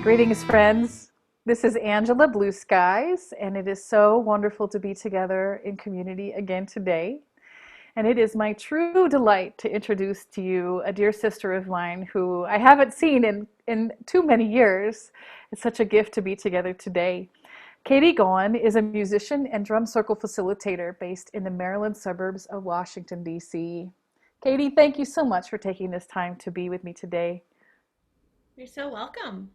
Greetings, friends. This is Angela Blueskies, and it is so wonderful to be together in community again today. And it is my true delight to introduce to you a dear sister of mine who I haven't seen in too many years. It's such a gift to be together today. Katy Gaughan is a musician and drum circle facilitator based in the Maryland suburbs of Washington, D.C. Katy, thank you so much for taking this time to be with me today. You're so welcome.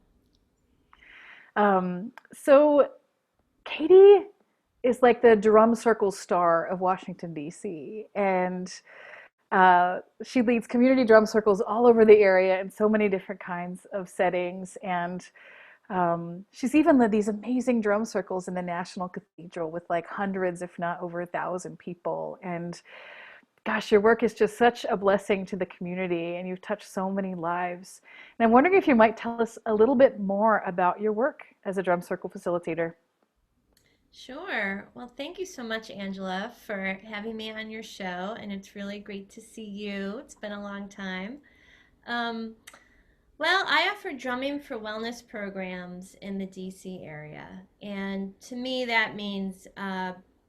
So Katy is like the drum circle star of Washington, D.C., and she leads community drum circles all over the area in so many different kinds of settings. And she's even led these amazing drum circles in the National Cathedral with like hundreds, if not over 1,000 people. And gosh, your work is just such a blessing to the community, and you've touched so many lives. And I'm wondering if you might tell us a little bit more about your work as a drum circle facilitator. Sure. Well, thank you so much, Angela, for having me on your show, and it's really great to see you. It's been a long time. Um, well, I offer drumming for wellness programs in the DC area, and to me, that means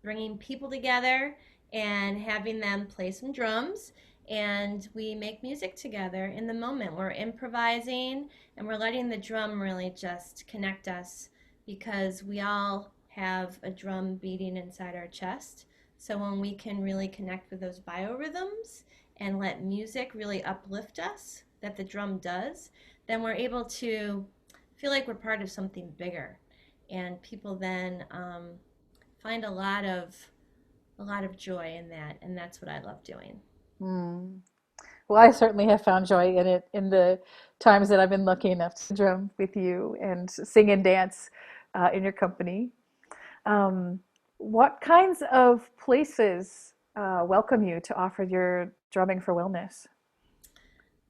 bringing people together and having them play some drums, and we make music together in the moment. We're improvising, and we're letting the drum really just connect us because we all have a drum beating inside our chest. So when we can really connect with those biorhythms and let music really uplift us, that the drum does, then we're able to feel like we're part of something bigger. And people then find a lot of joy in that, and that's what I love doing. Hmm. Well, I certainly have found joy in it in the times that I've been lucky enough to drum with you and sing and dance in your company. Um, what kinds of places welcome you to offer your drumming for wellness?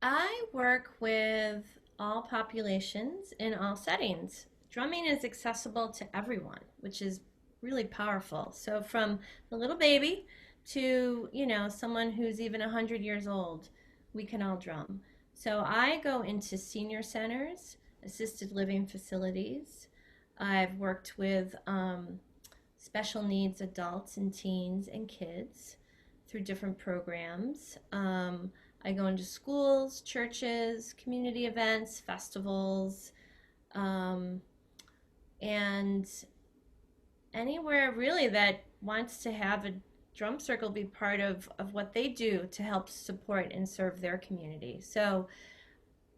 I work with all populations in all settings. Drumming is accessible to everyone, which is really powerful. So from the little baby to, someone who's even 100 years old, we can all drum. So I go into senior centers, assisted living facilities. I've worked with special needs adults and teens and kids through different programs. I go into schools, churches, community events, festivals, um, and anywhere really that wants to have a drum circle be part of what they do to help support and serve their community. So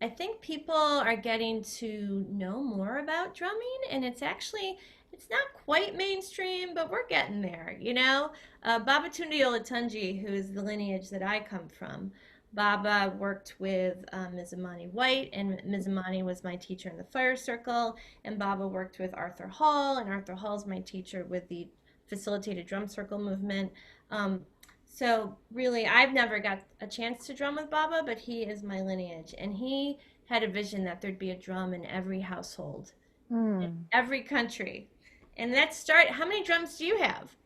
I think people are getting to know more about drumming, and it's not quite mainstream, but we're getting there. Babatunde Olatunji, who is the lineage that I come from, Baba worked with Ms. Amani White, and Ms. Amani was my teacher in the fire circle, and Baba worked with Arthur Hall, and Arthur Hall's my teacher with the facilitated drum circle movement. Um, so really, I've never got a chance to drum with Baba, but he is my lineage, and he had a vision that there'd be a drum in every household, in Hmm. every country. And how many drums do you have?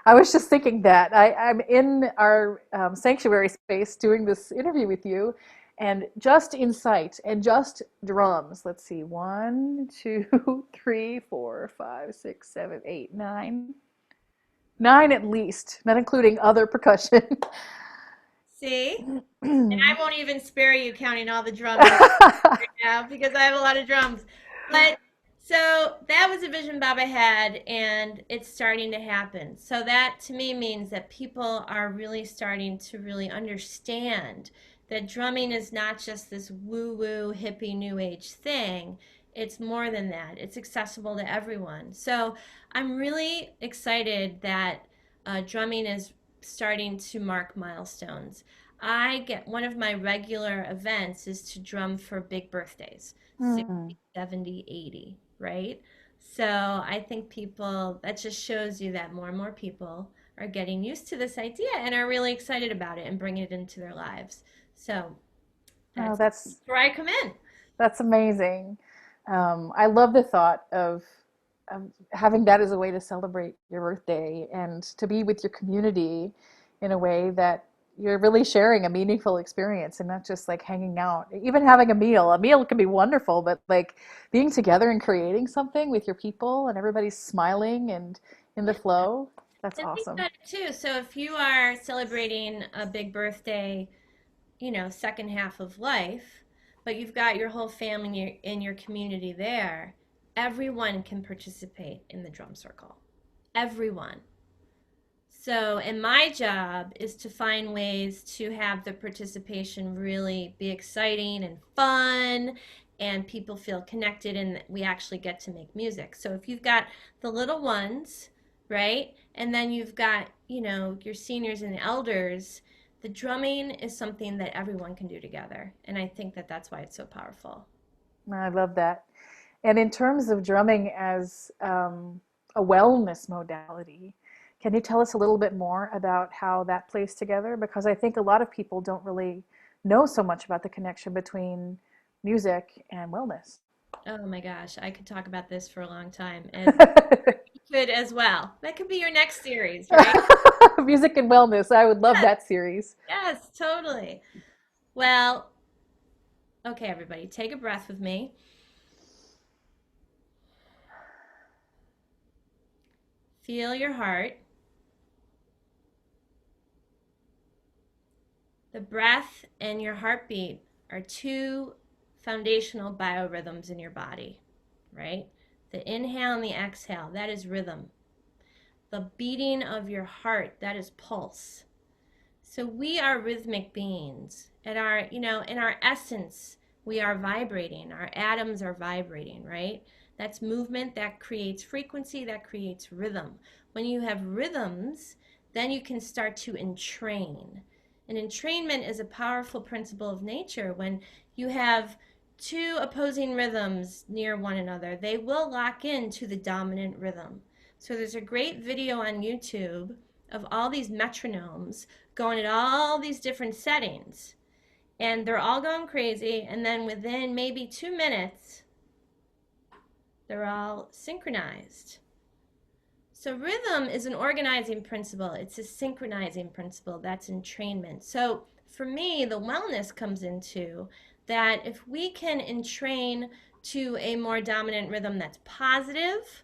I was just thinking that I'm in our sanctuary space doing this interview with you, and just in sight, and just drums. Let's see, one, two, three, four, five, six, seven, eight, nine, nine at least, not including other percussion. See? And I won't even spare you counting all the drums right now because I have a lot of drums. But so that was a vision Baba had, and it's starting to happen. So that to me means that people are really starting to really understand that drumming is not just this woo-woo hippie new age thing. It's more than that. It's accessible to everyone. So I'm really excited that drumming is starting to mark milestones. I get one of my regular events is to drum for big birthdays, Hmm. 60, 70, 80, right? So I think that just shows you that more and more people are getting used to this idea and are really excited about it and bringing it into their lives. So Oh, that's that's where I come in. that's amazing. I love the thought of having that as a way to celebrate your birthday and to be with your community in a way that you're really sharing a meaningful experience and not just like hanging out. Even having a meal can be wonderful, but like being together and creating something with your people and everybody's smiling and in the Yeah. flow, that's And think awesome. about it too. So if you are celebrating a big birthday, second half of life, but you've got your whole family in your community there, everyone can participate in the drum circle. Everyone. So, and my job is to find ways to have the participation really be exciting and fun, and people feel connected, and we actually get to make music. So, if you've got the little ones, right, and then you've got, your seniors and the elders, the drumming is something that everyone can do together. And I think that that's why it's so powerful. I love that. And in terms of drumming as a wellness modality, can you tell us a little bit more about how that plays together? Because I think a lot of people don't really know so much about the connection between music and wellness. Oh my gosh, I could talk about this for a long time, and you could as well. That could be your next series, right? Music and wellness. I would love that series. Yes, totally. Well, okay, everybody, take a breath with me. Feel your heart. The breath and your heartbeat are two foundational biorhythms in your body, right? The inhale and the exhale, that is rhythm. The beating of your heart, that is pulse. So we are rhythmic beings. In our essence, we are vibrating. Our atoms are vibrating, right? That's movement that creates frequency, that creates rhythm. When you have rhythms, then you can start to entrain. And entrainment is a powerful principle of nature. When you have two opposing rhythms near one another, they will lock into the dominant rhythm. So there's a great video on YouTube of all these metronomes going at all these different settings. And they're all going crazy. And then within maybe 2 minutes, they're all synchronized. So rhythm is an organizing principle. It's a synchronizing principle. That's entrainment. So for me, the wellness comes into that if we can entrain to a more dominant rhythm that's positive,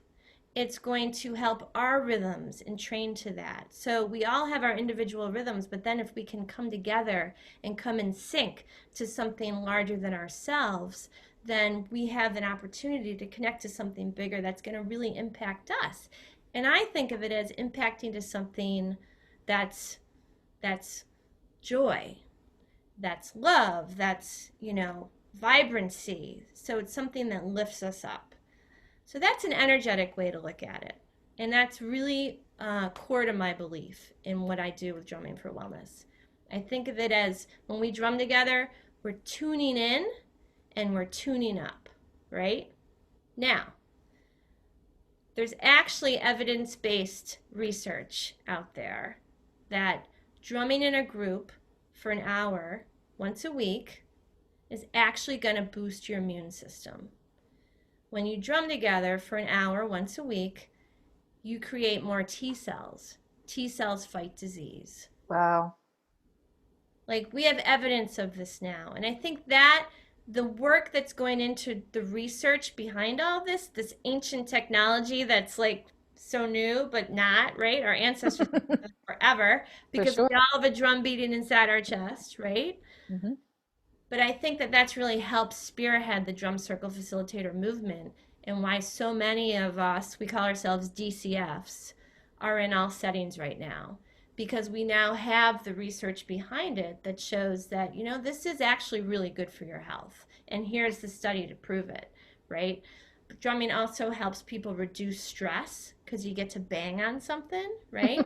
it's going to help our rhythms and train to that. So we all have our individual rhythms, but then if we can come together and come in sync to something larger than ourselves, then we have an opportunity to connect to something bigger that's going to really impact us. And I think of it as impacting to something that's that's joy, that's love, that's, vibrancy. So it's something that lifts us up. So that's an energetic way to look at it. And that's really core to my belief in what I do with Drumming for Wellness. I think of it as when we drum together, we're tuning in and we're tuning up, right? Now, there's actually evidence-based research out there that drumming in a group for an hour once a week is actually going to boost your immune system. When you drum together for an hour once a week, you create more T cells. T cells fight disease. Wow. Like we have evidence of this now. And I think that the work that's going into the research behind all this ancient technology that's like so new, but not, right? Our ancestors forever For because sure. we all have a drum beating inside our chest, right? Hmm. But I think that that's really helped spearhead the drum circle facilitator movement and why so many of us, we call ourselves DCFs, are in all settings right now. Because we now have the research behind it that shows that, this is actually really good for your health. And here's the study to prove it, right? But drumming also helps people reduce stress because you get to bang on something, right?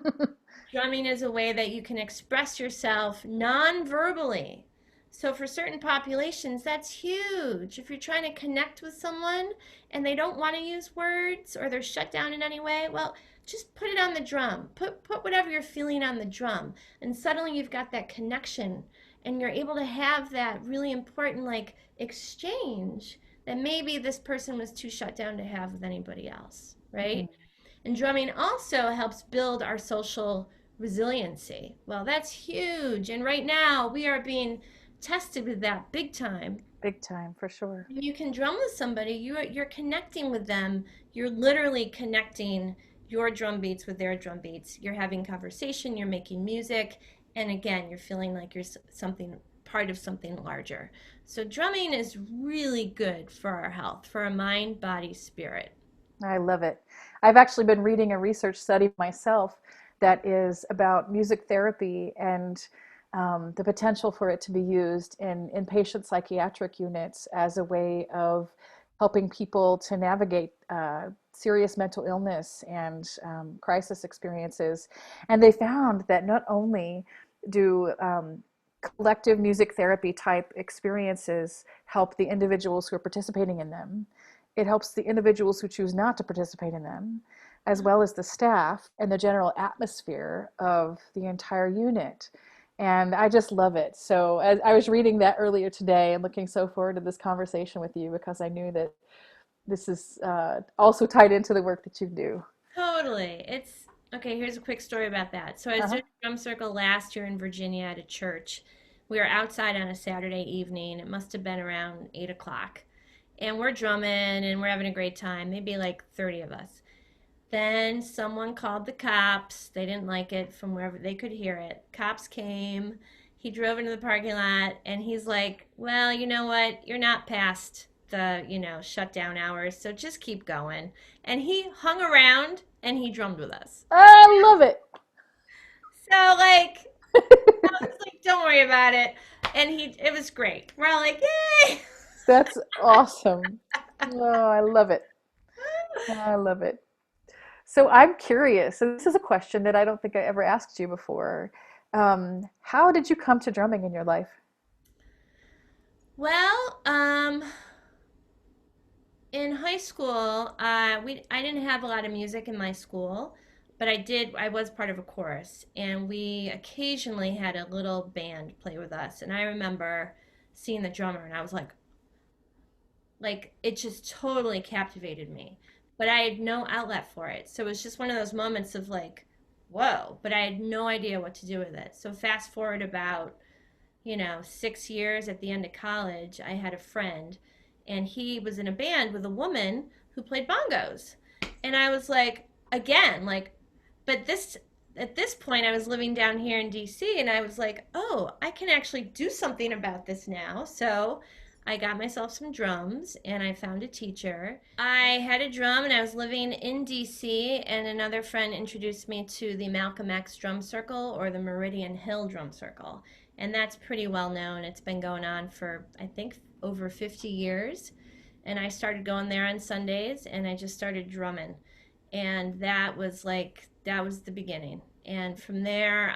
Drumming is a way that you can express yourself non-verbally. So for certain populations, that's huge. If you're trying to connect with someone and they don't want to use words or they're shut down in any way, well, just put it on the drum. Put whatever you're feeling on the drum. And suddenly you've got that connection and you're able to have that really important exchange that maybe this person was too shut down to have with anybody else. right? Mhm. And drumming also helps build our social resiliency. Well, that's huge. And right now, we are being tested with that big time. Big time, for sure. When you can drum with somebody, you're connecting with them. You're literally connecting your drum beats with their drum beats. You're having conversation, you're making music, and again, you're feeling like you're something part of something larger. So drumming is really good for our health, for our mind, body, spirit. I love it. I've actually been reading a research study myself that is about music therapy and the potential for it to be used in inpatient psychiatric units as a way of helping people to navigate serious mental illness and crisis experiences. And they found that not only do collective music therapy type experiences help the individuals who are participating in them, it helps the individuals who choose not to participate in them, as well as the staff and the general atmosphere of the entire unit. And I just love it. So as I was reading that earlier today and looking so forward to this conversation with you because I knew that this is also tied into the work that you do. Totally. It's okay. Here's a quick story about that. So I was Uh-huh. doing a drum circle last year in Virginia at a church. We were outside on a Saturday evening. It must have been around 8 o'clock. And we're drumming and we're having a great time, maybe like 30 of us. Then someone called the cops. They didn't like it from wherever they could hear it. Cops came. He drove into the parking lot and he's like, well, you know what? You're not past the shutdown hours, so just keep going. And he hung around and he drummed with us. I love it. So, like, I was like, don't worry about it. And it was great. We're all like, yay! That's awesome. Oh, I love it. I love it. So I'm curious. So this is a question that I don't think I ever asked you before. How did you come to drumming in your life? Well, in high school, I didn't have a lot of music in my school, but I was part of a chorus, and we occasionally had a little band play with us. And I remember seeing the drummer, and I was like it just totally captivated me. But I had no outlet for it, so it was just one of those moments of like, whoa! But I had no idea what to do with it. So fast forward about 6 years at the end of college, I had a friend, and he was in a band with a woman who played bongos. And I was like, again, like, but at this point, I was living down here in DC, and I was like, oh, I can actually do something about this now. So I got myself some drums and I found a teacher. I had a drum and I was living in DC, and another friend introduced me to the Malcolm X Drum Circle or the Meridian Hill Drum Circle. And that's pretty well known. It's been going on for, I think, over 50 years. And I started going there on Sundays and I just started drumming. And that was the beginning. And from there,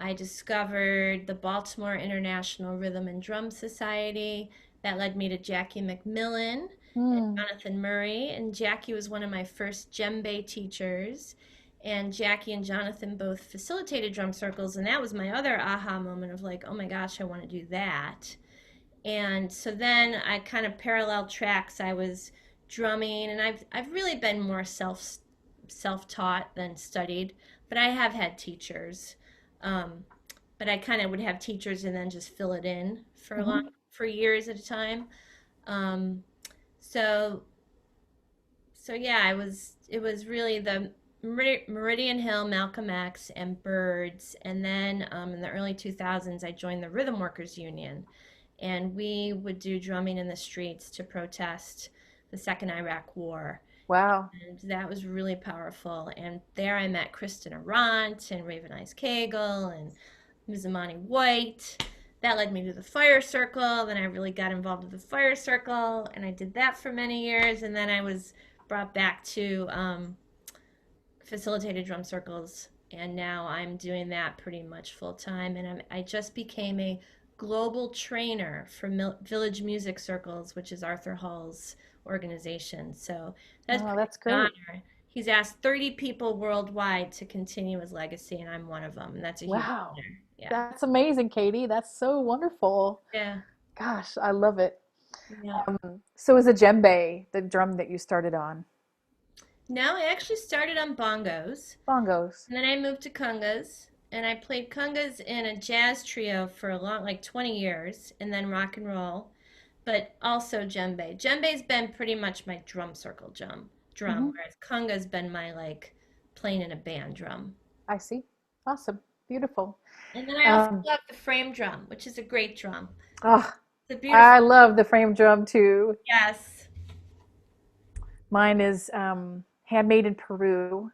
I discovered the Baltimore International Rhythm and Drum Society. That led me to Jackie McMillan and Hmm. Jonathan Murray. And Jackie was one of my first djembe teachers. And Jackie and Jonathan both facilitated drum circles. And that was my other aha moment of like, oh my gosh, I want to do that. And so then I kind of parallel tracks. I was drumming, and I've really been more self taught than studied, but I have had teachers. Um, but I kind of would have teachers and then just fill it in Mhm. for years at a time. Um, so yeah, it was really the Meridian Hill, Malcolm X, and Birds, and then in the early 2000s, I joined the Rhythm Workers Union, and we would do drumming in the streets to protest the Second Iraq War. Wow. And that was really powerful. And there I met Kristen Arant and Raven Eyes Cagle and Mizamani White. That led me to the fire circle. Then I really got involved with the fire circle, and I did that for many years. And then I was brought back to facilitated drum circles, and now I'm doing that pretty much full time. And I just became a global trainer for Village Music Circles, which is Arthur Hall's organization. So that's Oh, pretty that's big great. honor. He's asked 30 people worldwide to continue his legacy, and I'm one of them. And that's a huge Wow. honor. Yeah. That's amazing, Katie. That's so wonderful. Yeah. Gosh, I love it. Yeah. So is a djembe the drum that you started on? No, I actually started on bongos, Bongos. and then I moved to congas, and I played congas in a jazz trio for a long, like 20 years, and then rock and roll, but also djembe. Djembe's been pretty much my drum circle drum, Hmm. whereas conga's been my like playing in a band drum. I see. Awesome. Beautiful. And then I also Um, love the frame drum, which is a great drum. oh, It's a beautiful, I love the frame drum too. yes. Mine is handmade in Peru.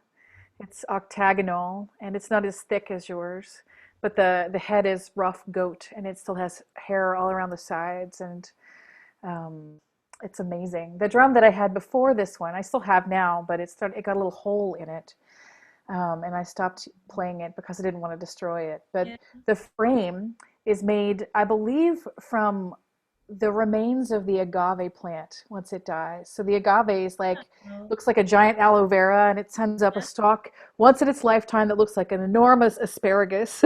It's octagonal and it's not as thick as yours, but the head is rough goat and it still has hair all around the sides and um, it's amazing. The drum that I had before this one, I still have now, but it got a little hole in it, and I stopped playing it because I didn't want to destroy it. But Yeah. the frame is made, I believe, from the remains of the agave plant once it dies. So the agave is like Oh, looks like a giant aloe vera, and it sends up a yeah. stalk once in its lifetime that looks like an enormous asparagus,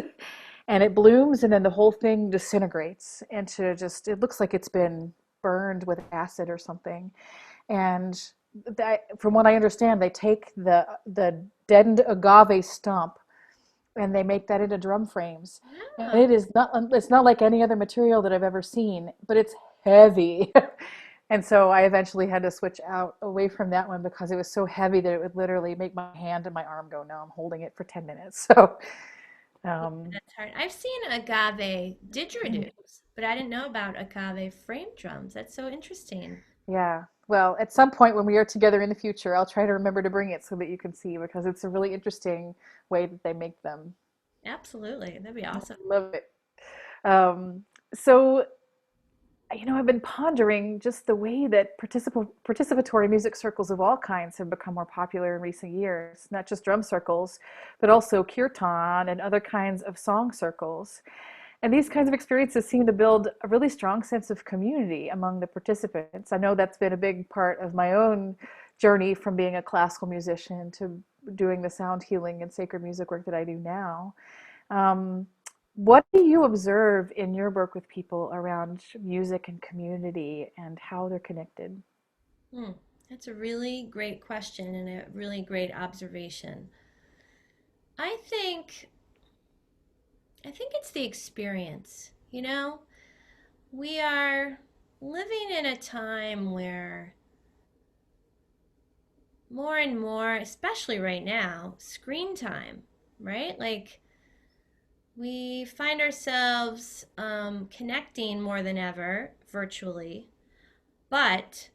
and it blooms, and then the whole thing disintegrates into just it looks like it's been burned with acid or something. And from what I understand, they take the deadened agave stump and they make that into drum frames. And Oh, it's not like any other material that I've ever seen, but it's heavy. And so I eventually had to switch out away from that one because it was so heavy that it would literally make my hand and my arm go numb holding it for 10 minutes. So, yeah, um, that's hard. I've seen agave didgeridoos, but I didn't know about agave frame drums. That's so interesting. yeah. Well, at some point when we are together in the future, I'll try to remember to bring it so that you can see because it's a really interesting way that they make them. Absolutely. That'd be I awesome. love it. Um, so, I've been pondering just the way that participatory music circles of all kinds have become more popular in recent years, not just drum circles, but also kirtan and other kinds of song circles. And these kinds of experiences seem to build a really strong sense of community among the participants. I know that's been a big part of my own journey from being a classical musician to doing the sound healing and sacred music work that I do now. Um, what do you observe in your work with people around music and community and how they're connected? Hmm. That's a really great question and a really great observation. I think I think it's the experience. We are living in a time where more and more, especially right now, screen time, right? Like we find ourselves connecting more than ever virtually, but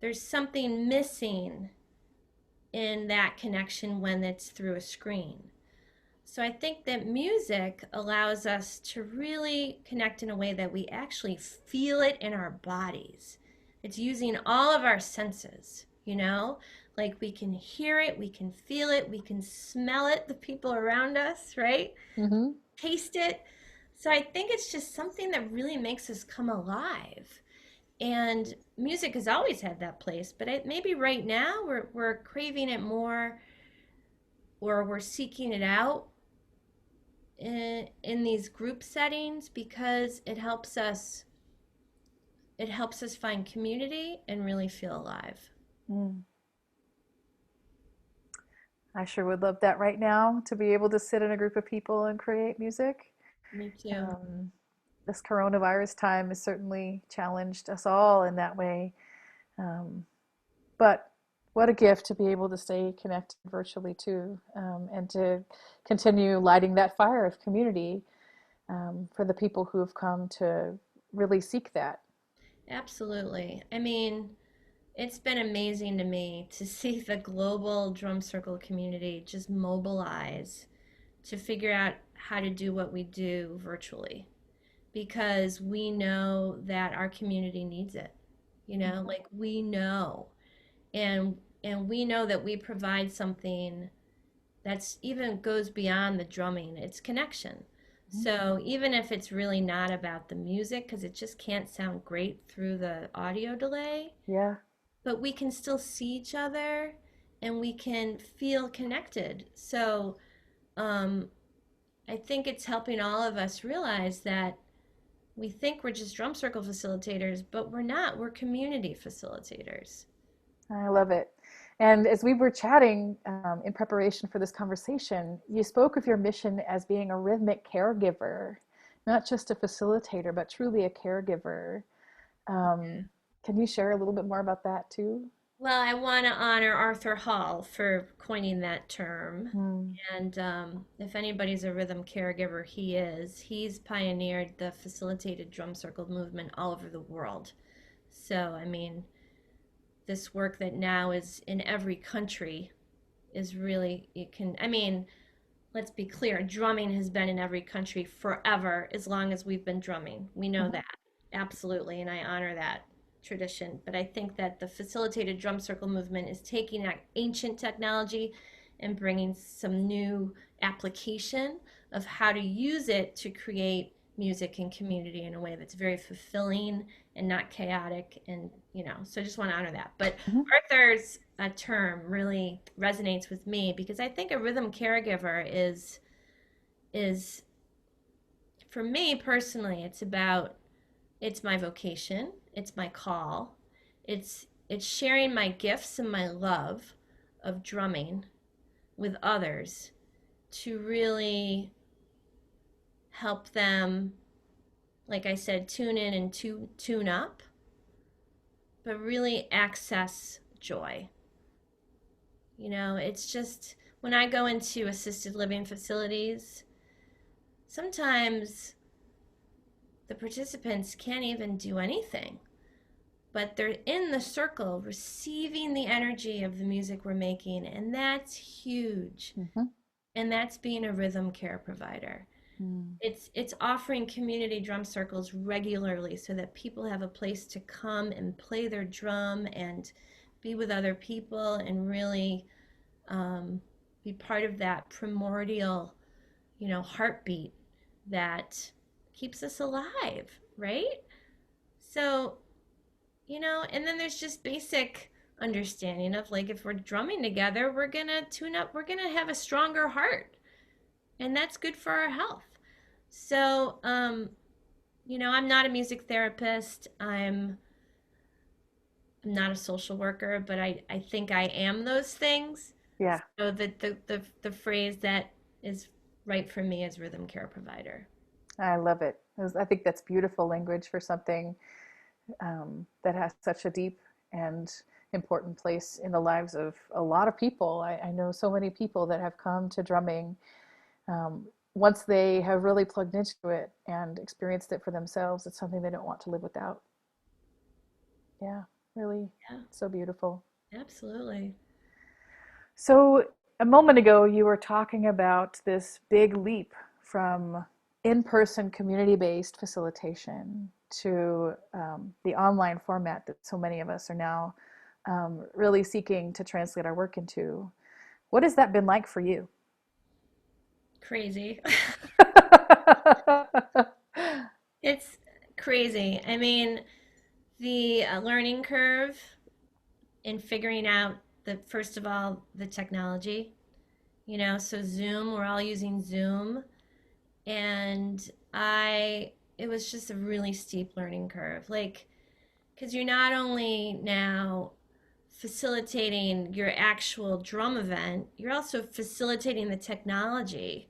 there's something missing in that connection when it's through a screen. So I think that music allows us to really connect in a way that we actually feel it in our bodies. It's using all of our senses. Like we can hear it, we can feel it, we can smell it, the people around us, right? Hmm. Taste it. So I think it's just something that really makes us come alive. And music has always had that place, but maybe right now we're craving it more, or we're seeking it out in these group settings because it helps us find community and really feel alive. Mm. I sure would love that right now to be able to sit in a group of people and create music. Me too. Um, this coronavirus time has certainly challenged us all in that way. Um, but what a gift to be able to stay connected virtually too, and to continue lighting that fire of community for the people who have come to really seek that. Absolutely. I mean, it's been amazing to me to see the global drum circle community just mobilize to figure out how to do what we do virtually because we know that our community needs it. Like we know, and we know that we provide something that's even goes beyond the drumming. It's connection. Mhm. So even if it's really not about the music because it just can't sound great through the audio delay, Yeah. but we can still see each other and we can feel connected. So um, I think it's helping all of us realize that we think we're just drum circle facilitators, but we're not. We're community facilitators. I love it. And as we were chatting in preparation for this conversation, you spoke of your mission as being a rhythmic caregiver, not just a facilitator, but truly a caregiver. Um, can you share a little bit more about that too? Well, I want to honor Arthur Hall for coining that term. Mm. And if anybody's a rhythm caregiver, he is. He's pioneered the facilitated drum circle movement all over the world. So, I mean, this work that now is in every country is really, it can, I mean, let's be clear, drumming has been in every country forever, as long as we've been drumming. We know Mhm. that. Absolutely. And I honor that tradition. But I think that the facilitated drum circle movement is taking that ancient technology and bringing some new application of how to use it to create music and community in a way that's very fulfilling and not chaotic. And so I just want to honor that. But Mhm. Arthur's term really resonates with me because I think a rhythm caregiver is for me personally, it's my vocation, it's my call, it's sharing my gifts and my love of drumming with others to really help them, like I said, tune in and tune up, but really access joy. It's just when I go into assisted living facilities, sometimes the participants can't even do anything, but they're in the circle receiving the energy of the music we're making, and that's huge. Mhm. And that's being a rhythm care provider. Mm. It's offering community drum circles regularly so that people have a place to come and play their drum and be with other people and really um, be part of that primordial, heartbeat that keeps us alive, right? So, and then there's just basic understanding of like if we're drumming together, we're gonna tune up, we're gonna have a stronger heart, and that's good for our health. So, I'm not a music therapist. I'm not a social worker, but I think I am those things. Yeah, So the phrase that is right for me is rhythm care provider. I love it. I think that's beautiful language for something that has such a deep and important place in the lives of a lot of people. I know so many people that have come to drumming um, once they have really plugged into it and experienced it for themselves. It's something they don't want to live without. Yeah, really Yeah, so beautiful. absolutely. So, a moment ago, you were talking about this big leap from in person community based facilitation to the online format that so many of us are now really seeking to translate our work into. What has that been like for you? Crazy. It's crazy. I mean, the learning curve in figuring out the first of all the technology. So Zoom, we're all using Zoom, and I it was just a really steep learning curve. Like, because you're not only now facilitating your actual drum event, you're also facilitating the technology.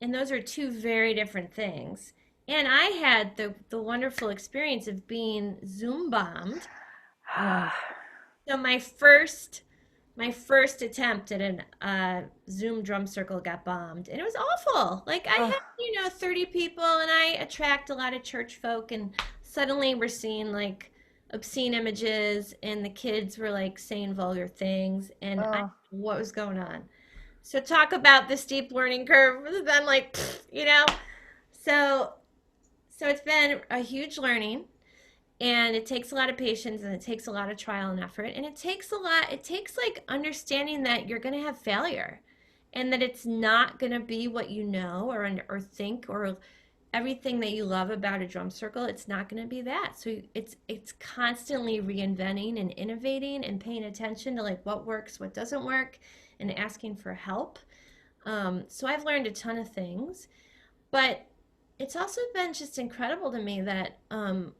And those are two very different things. And I had the wonderful experience of being Zoom bombed. So my first attempt at an Zoom drum circle got bombed, and it was awful. Like I Oh, had 30 people, and I attract a lot of church folk, and suddenly we're seeing like obscene images, and the kids were like saying vulgar things, and I oh, what was going on. So talk about the steep learning curve. It's been like, so it's been a huge learning, and it takes a lot of patience, and it takes a lot of trial and effort, and it takes like understanding that you're going to have failure, and that it's not going to be what you know or think or everything that you love about a drum circle. It's not going to be that. So it's constantly reinventing and innovating and paying attention to like what works, what doesn't work, and asking for help. So I've learned a ton of things, but it's also been just incredible to me that I'm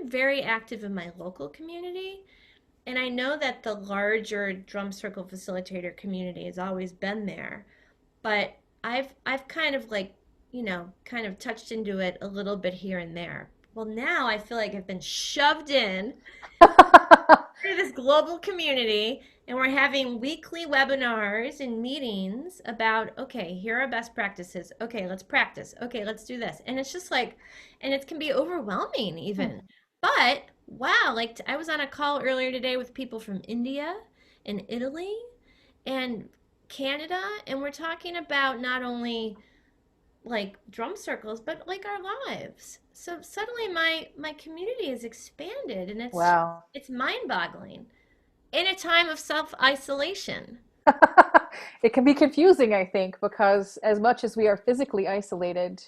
very active in my local community. And I know that the larger drum circle facilitator community has always been there, but I've kind of like, kind of touched into it a little bit here and there. Well, now I feel like I've been shoved in to this global community, and we're having weekly webinars and meetings about, okay, here are best practices. Okay, let's practice. Okay, let's do this. And it's just like, and it can be overwhelming even. But wow, like I was on a call earlier today with people from India and Italy and Canada, and we're talking about not only like drum circles, but like our lives. So suddenly my community is expanded, and Wow. it's mind-boggling in a time of self-isolation. It can be confusing, I think, because as much as we are physically isolated,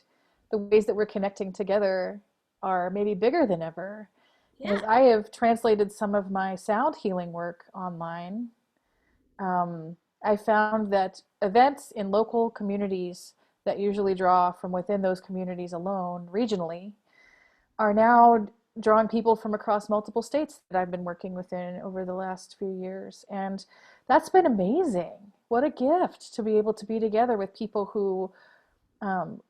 the ways that we're connecting together are maybe bigger than ever. And as Yeah. I have translated some of my sound healing work online, I found that events in local communities that usually draw from within those communities alone, regionally, are now drawing people from across multiple states that I've been working within over the last few years. And that's been amazing. What a gift to be able to be together with people who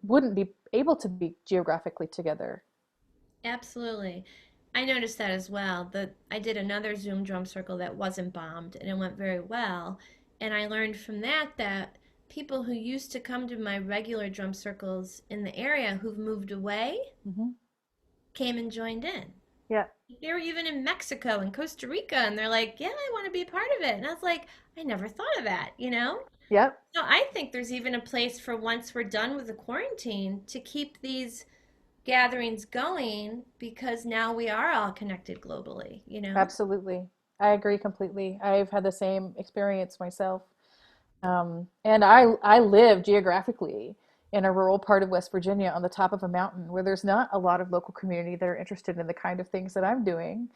wouldn't be able to be geographically together. Absolutely. I noticed that as well. That I did another Zoom drum circle that wasn't bombed and it went very well. And I learned from that people who used to come to my regular drum circles in the area who've moved away Hmm. came and joined in. Yeah, They were even in Mexico and Costa Rica, and they're like, yeah, I want to be a part of it. And I was like, I never thought of that, you know? yeah, So I think there's even a place for once we're done with the quarantine to keep these gatherings going because now we are all connected globally, you know? absolutely. I agree completely. I've had the same experience myself. And I live geographically in a rural part of West Virginia on the top of a mountain where there's not a lot of local community that are interested in the kind of things that I'm doing.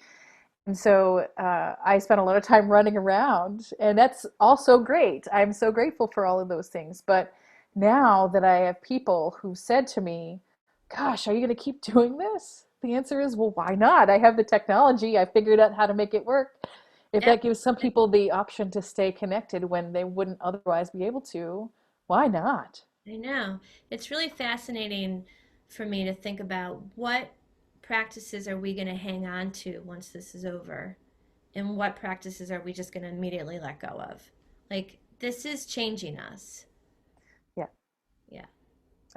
And so I spent a lot of time running around, and that's also great. I'm so grateful for all of those things. But now that I have people who said to me, "Gosh, are you going to keep doing this?" The answer is, well, why not? I have the technology. I figured out how to make it work. If that gives some Absolutely. people the option to stay connected when they wouldn't otherwise be able to, why not? I know. It's really fascinating for me to think about what practices are we going to hang on to once this is over, and what practices are we just going to immediately let go of. Like, this is changing us. Yeah, Yeah.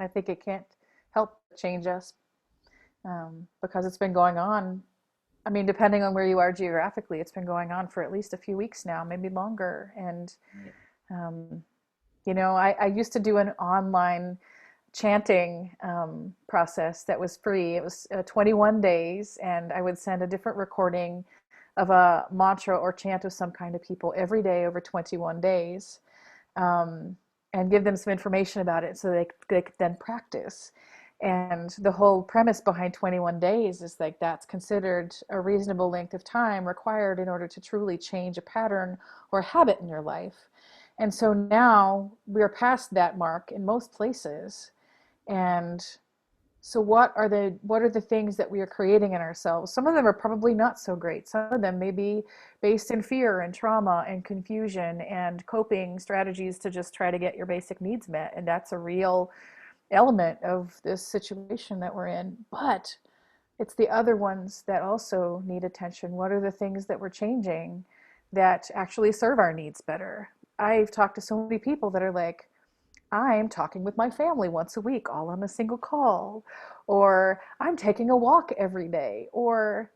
I think it can't help but change us because it's been going on. I mean, depending on where you are geographically, it's been going on for at least a few weeks now, maybe longer. And, Right. um, I used to do an online chanting process that was free. It was 21 days, and I would send a different recording of a mantra or chant of some kind to people every day over 21 days, um, and give them some information about it so they could then practice. And the whole premise behind 21 days is like that's considered a reasonable length of time required in order to truly change a pattern or a habit in your life. And so now we're past that mark in most places. And so what are the things that we are creating in ourselves? Some of them are probably not so great. Some of them may be based in fear and trauma and confusion and coping strategies to just try to get your basic needs met. And that's a real element of this situation that we're in. But it's the other ones that also need attention. What are the things that we're changing that actually serve our needs better? I've talked to so many people that are like, I'm talking with my family once a week, all on a single call. Or I'm taking a walk every day. Or,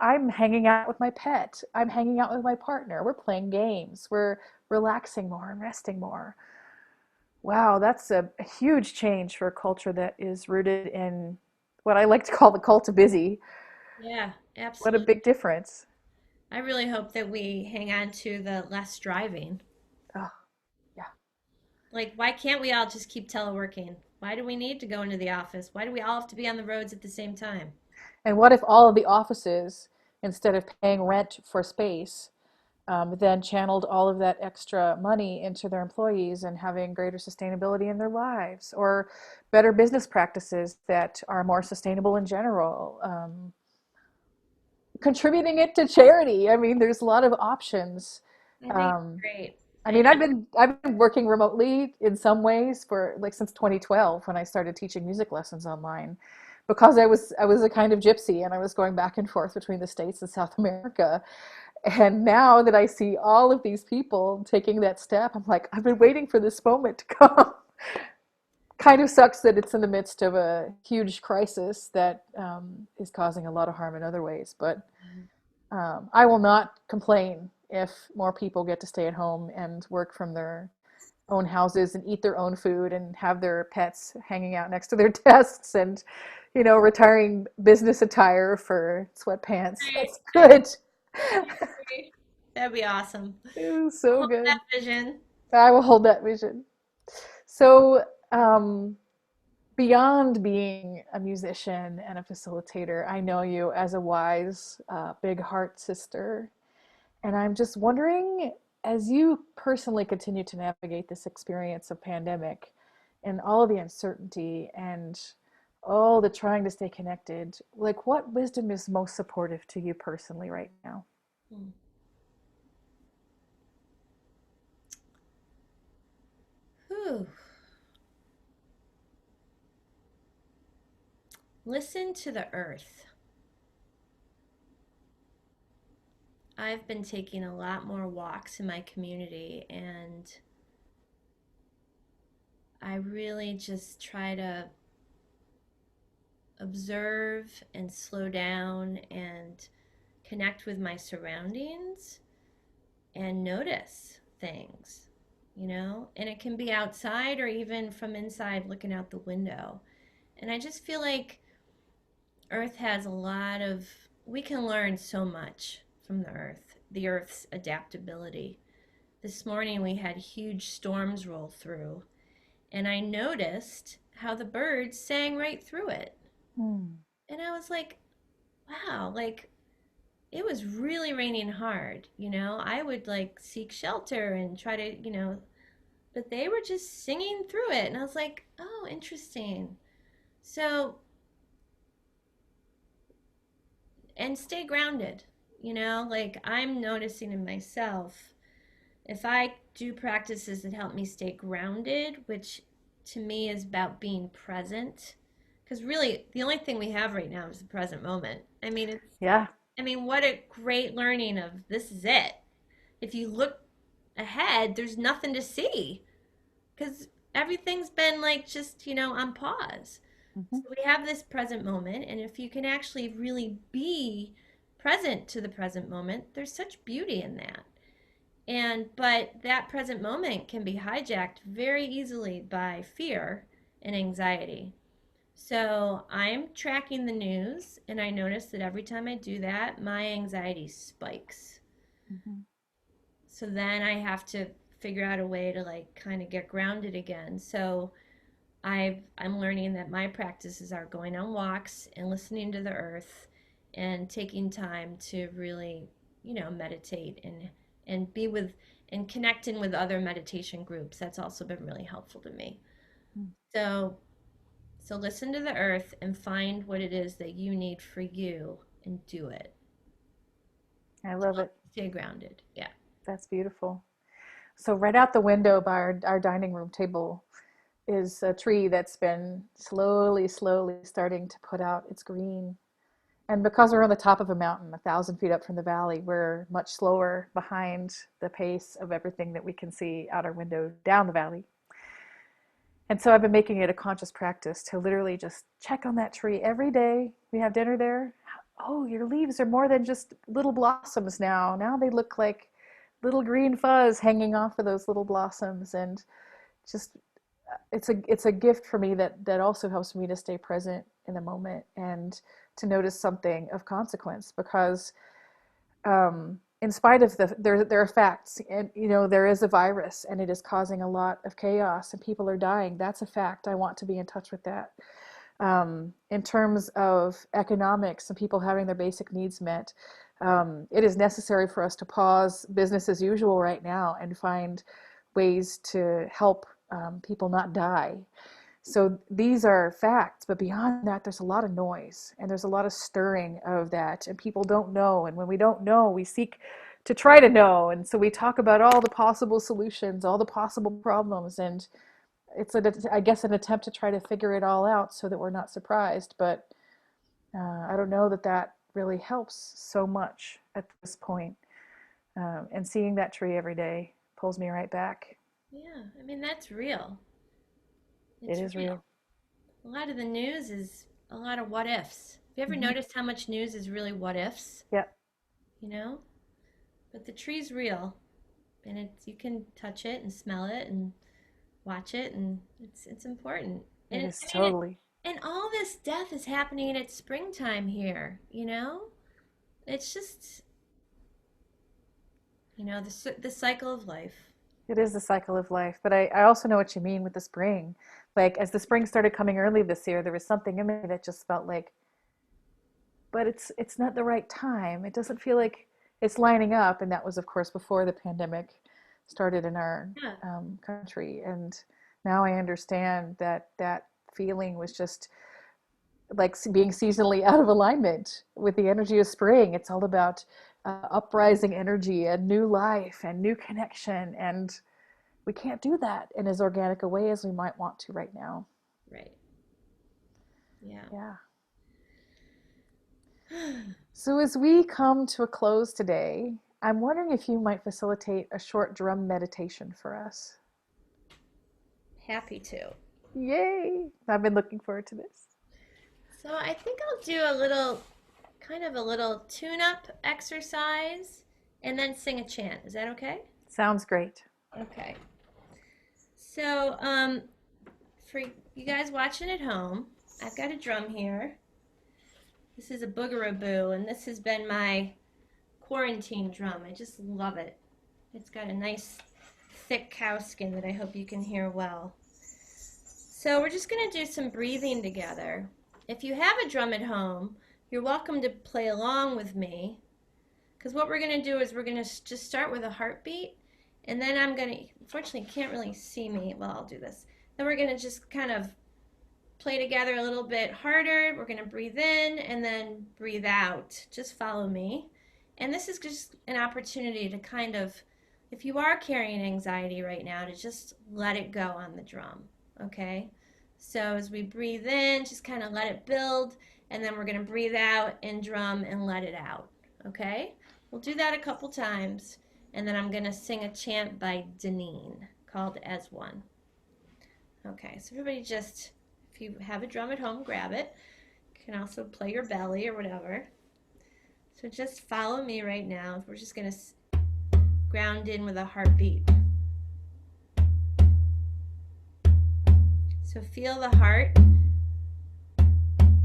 I'm hanging out with my pet. I'm hanging out with my partner. We're playing games. We're relaxing more and resting more. Wow, that's a huge change for a culture that is rooted in what I like to call the cult of busy. Yeah, What a absolutely. big difference. I really hope that we hang on to the less driving. Oh, yeah. Like, why can't we all just keep teleworking? Why do we need to go into the office? Why do we all have to be on the roads at the same time? And what if all of the offices, instead of paying rent for space, then channeled all of that extra money into their employees and having greater sustainability in their lives, or better business practices that are more sustainable in general. Contributing it to charity. I mean, there's a lot of options. I think it's Um, great. I I mean, I've been working remotely in some ways for like since 2012 when I started teaching music lessons online, because I was a kind of gypsy and I was going back and forth between the States and South America. And now that I see all of these people taking that step, I'm like, I've been waiting for this moment to come. Kind of sucks that it's in the midst of a huge crisis that is causing a lot of harm in other ways, but I will not complain if more people get to stay at home and work from their own houses and eat their own food and have their pets hanging out next to their desks and, you know, retiring business attire for sweatpants. great. That's good. I agree. That'd be awesome. It was so Hold that good. vision. I will hold that vision. So, um, beyond being a musician and a facilitator, I know you as a wise, big heart sister. And I'm just wondering, as you personally continue to navigate this experience of pandemic and all of the uncertainty and all the trying to stay connected, like what wisdom is most supportive to you personally right now? Hmm. Whew. Listen to the earth. I've been taking a lot more walks in my community, and I really just try to observe and slow down and connect with my surroundings and notice things, you know? And it can be outside or even from inside looking out the window. And I just feel like Earth has a lot of, we can learn so much from the Earth's adaptability. This morning we had huge storms roll through, and I noticed how the birds sang right through it. Hmm. And I was like, wow, like it was really raining hard, you know. I would like seek shelter and try to, you know, but they were just singing through it. And I was like, oh, interesting. So, and stay grounded, you know, like I'm noticing in myself, if I do practices that help me stay grounded, which to me is about being present, because really the only thing we have right now is the present moment. I mean, Yeah. what a great learning of this is it. If you look ahead, there's nothing to see because everything's been like just, you know, on pause. Hmm. So we have this present moment, and if you can actually really be present to the present moment, there's such beauty in that. And but that present moment can be hijacked very easily by fear and anxiety. So I'm tracking the news, and I notice that every time I do that, my anxiety spikes. Hmm. So then I have to figure out a way to like kind of get grounded again. So I'm learning that my practices are going on walks and listening to the earth and taking time to really, you know, meditate and be with and connecting with other meditation groups. That's also been really helpful to me. So so listen to the earth and find what it is that you need for you and do it. I love it. Stay grounded. Yeah. That's beautiful. So right out the window by our dining room table is a tree that's been slowly starting to put out its green. And because we're on the top of a mountain, 1,000 feet up from the valley, we're much slower behind the pace of everything that we can see out our window down the valley. And so I've been making it a conscious practice to literally just check on that tree every day. We have dinner there. Oh, your leaves are more than just little blossoms now. Now they look like little green fuzz hanging off of those little blossoms. And just it's a gift for me that also helps me to stay present in the moment and to notice something of consequence, because in spite of there are facts, and you know there is a virus and it is causing a lot of chaos and people are dying. That's a fact. I want to be in touch with that. In terms of economics and people having their basic needs met, it is necessary for us to pause business as usual right now and find ways to help people not die. So these are facts, but beyond that, there's a lot of noise and there's a lot of stirring of that, and people don't know. And when we don't know, we seek to try to know. And so we talk about all the possible solutions, all the possible problems, and it's, I guess, an attempt to try to figure it all out so that we're not surprised. But I don't know that that really helps so much at this point. And seeing that tree every day pulls me right back. Yeah, I mean, that's real. It It's is real. real. A lot of the news is a lot of what ifs. Have you ever Hmm. noticed how much news is really what ifs? Yeah, You know? But the tree's real, and it's, you can touch it and smell it and watch it, and it's important. it And is I mean, totally. and all this death is happening at springtime here. It's just the cycle of life. It is the cycle of life. But I also know what you mean with the spring. Like as the spring started coming early this year, there was something in me that just felt like, but it's not the right time. It doesn't feel like it's lining up. And that was, of course, before the pandemic started in our Yeah, country. And now I understand that that feeling was just like being seasonally out of alignment with the energy of spring. It's all about uprising energy and new life and new connection. And we can't do that in as organic a way as we might want to right now. right. Yeah. Yeah. So, as we come to a close today, I'm wondering if you might facilitate a short drum meditation for us. Happy to. Yay! I've been looking forward to this. So I think I'll do a little, kind of a little tune-up exercise and then sing a chant. Is that okay? Sounds great. Okay. So, for you guys watching at home, I've got a drum here. This is a Boogaroo, and this has been my quarantine drum. I just love it. It's got a nice thick cow skin that I hope you can hear well. So we're just going to do some breathing together. If you have a drum at home, you're welcome to play along with me, because what we're going to do is we're going to just start with a heartbeat, and then I'm going to, unfortunately you can't really see me, well I'll do this. Then we're going to just kind of play together a little bit harder. We're going to breathe in and then breathe out. Just follow me. And this is just an opportunity to kind of, if you are carrying anxiety right now, to just let it go on the drum, okay? So as we breathe in, just kind of let it build, and then we're going to breathe out and drum and let it out, okay? We'll do that a couple times, and then I'm going to sing a chant by Deneen called As One. Okay, so everybody just, if you have a drum at home, grab it. You can also play your belly or whatever. So just follow me right now. We're just going to ground in with a heartbeat. So feel the heart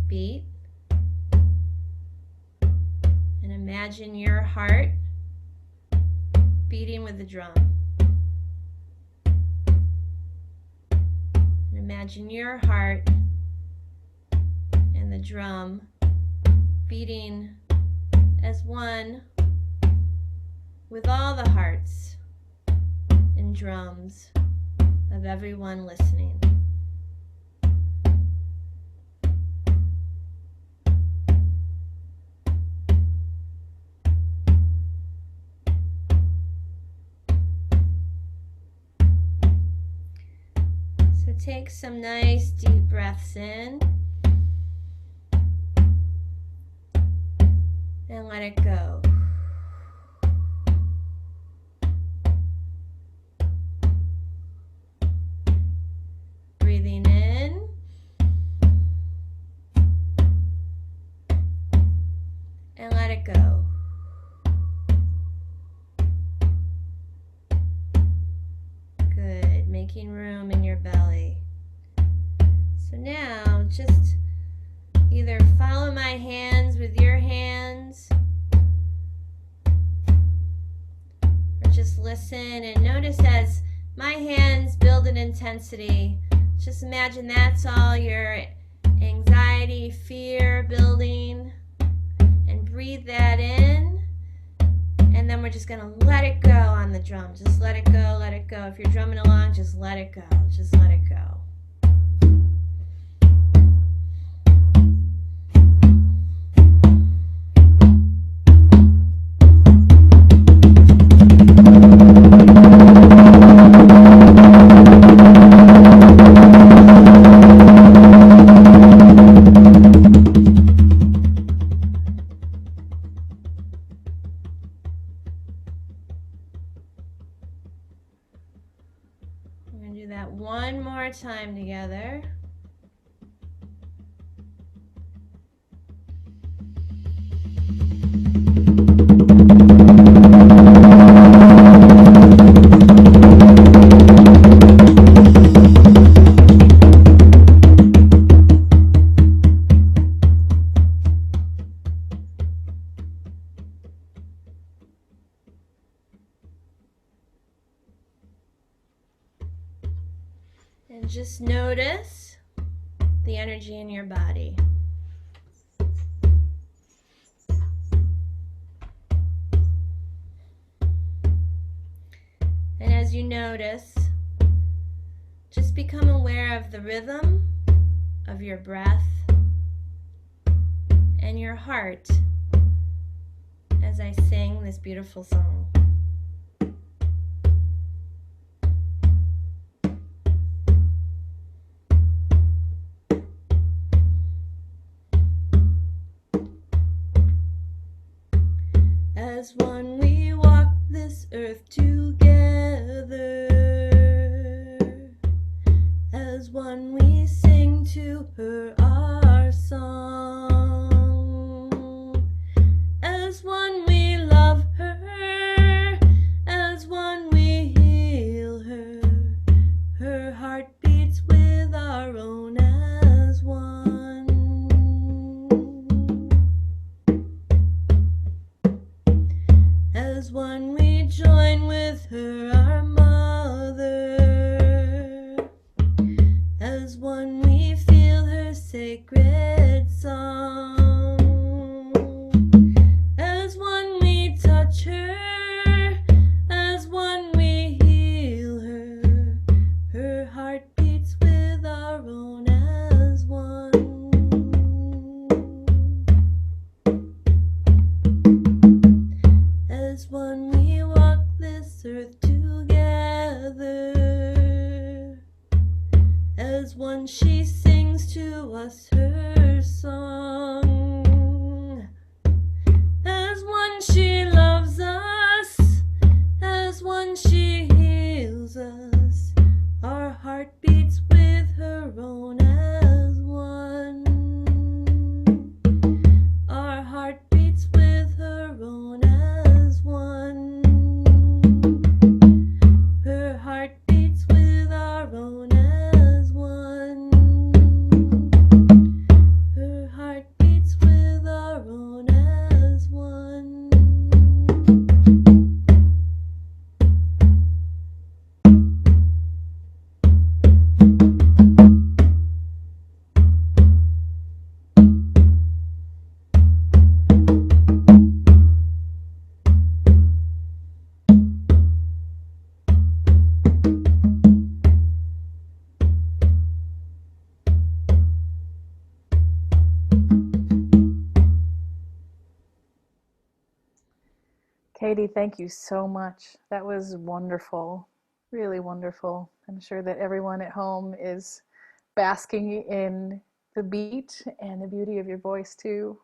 beat, and imagine your heart beating with the drum. And imagine your heart and the drum beating as one with all the hearts and drums of everyone listening. So take some nice deep breaths in and let it go. Breathing in and let it go. Good, making room in your belly. So now just either follow my hands with your hands, or just listen and notice as my hands build in intensity. Just imagine that's all your anxiety, fear building, and breathe that in And then we're just going to let it go on the drum. Just let it go, let it go. If you're drumming along, just let it go. Just let it go. We're going to do that one more time together. And just notice the energy in your body. And as you notice, just become aware of the rhythm of your breath and your heart as I sing this beautiful song. As one we walk this earth together, as one we sing to her our song, as one we love her, as one we heal her, her heart beats with our own as one. As one we join with her our mother, as one we feel her sacred song, as one we touch her, as one we heal her, her heart beats with our own as one. As one we walk this earth together, as one she sings to us her song, as one she loves us, as one she heals us, our heart beats with her own as one. Our heart beats with her own as one. Her heart beats with our own as one. Her heart beats with our own as one. Katy, thank you so much. That was wonderful, really wonderful. I'm sure that everyone at home is basking in the beat and the beauty of your voice too.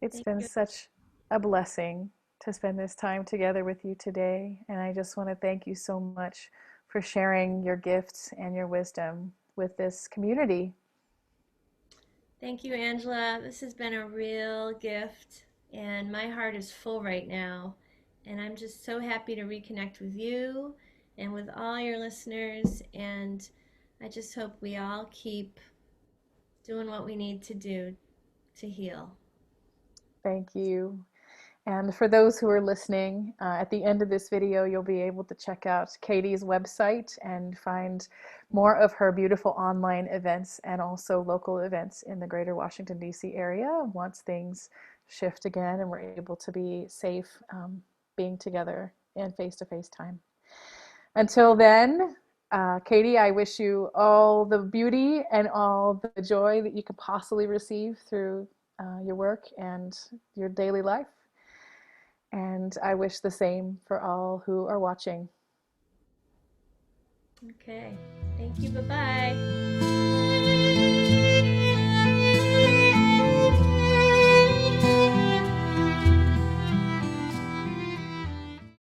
It's Thank been you. such a blessing to spend this time together with you today. And I just want to thank you so much for sharing your gifts and your wisdom with this community. Thank you, Angela. This has been a real gift, and my heart is full right now. And I'm just so happy to reconnect with you and with all your listeners. And I just hope we all keep doing what we need to do to heal. Thank you. And for those who are listening, at the end of this video, you'll be able to check out Katy's website and find more of her beautiful online events and also local events in the greater Washington, D.C. area once things shift again and we're able to be safe, being together in face to face time. Until then, Katy, I wish you all the beauty and all the joy that you could possibly receive through your work and your daily life. And I wish the same for all who are watching. Okay. Thank you. Bye bye.